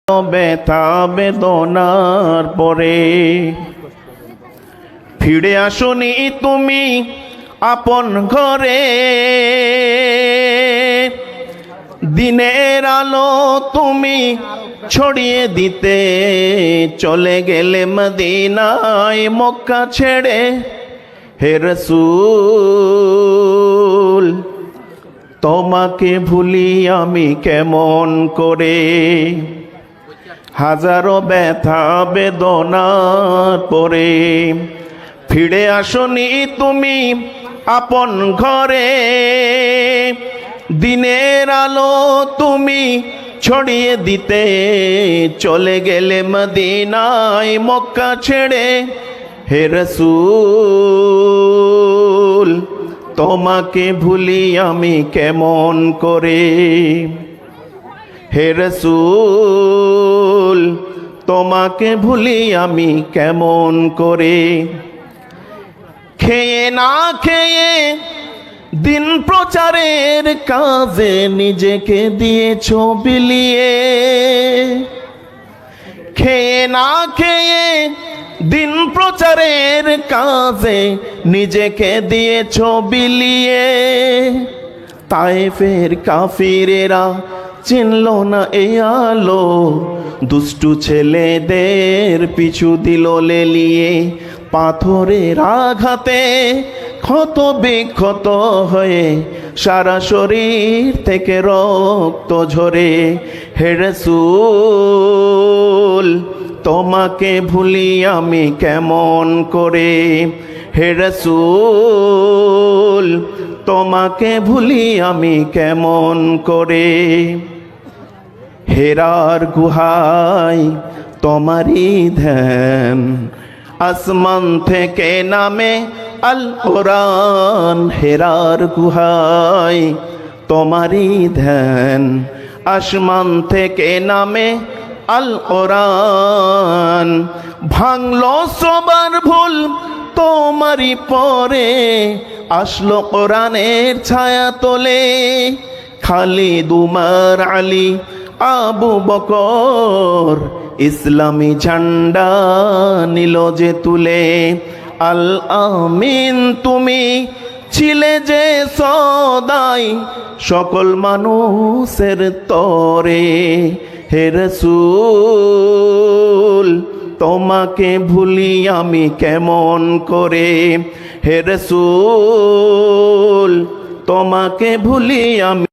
ব্যথা বেদনার পরে ফিরে আসনি তুমি আপন ঘরে, দিনের আলো তুমি ছড়িয়ে দিতে চলে গেলে মদিনায় মক্কা ছেড়ে। হে রাসূল তোমাকে ভুলি আমি কেমন করে, হাজারো ব্যথা বেদনার পরে ফিরে আসনি তুমি আপন ঘরে, দিনের আলো তুমি ছড়িয়ে দিতে চলে গেলে মদিনায় মক্কা ছেড়ে। হে রাসূল তোমাকে ভুলি আমি কেমন করে, হে রাসূল তোমাকে ভুলি আমি কেমন করে। খেয়ে না খেয়ে দিন প্রচারের কাজে নিজেকে দিয়েছ বিলিয়ে, খেয়ে না খেয়ে দিন প্রচারের কাজে নিজেকে দিয়েছ বিলিয়ে। তায়েফের কাফিরেরা চিনল না এই আলো, দুষ্টু ছেলেদের পিছু দিল লেলিয়ে। পাথরের আঘাতে ক্ষত বিক্ষত হয়ে সারা শরীর থেকে রক্ত ঝরে। হে রাসূল তোমাকে ভুলি আমি কেমন করে, হে রাসূল তোমাকে ভুলি আমি কেমন করে। হেরার গুহায় তোমারই ধ্যান, আসমান থেকে নামে আল কোরআন। হেরার গুহায় তোমারই ধ্যান, আসমান থেকে নামে আল কোরআন। ভাঙলো সবার ভুল তোমারই পরে, আসলো কোরআনের ছায়া তোলে। খালিদ উমর আলী আবু বকর ইসলামী ঝান্ডা নিল যে তুলে। আল আমিন তুমি ছিলে যে সদাই সকল মানুষের তরে। হে রাসূল তোমাকে ভুলি আমি কেমন করে, হে রাসূল তোমাকে ভুলি আমি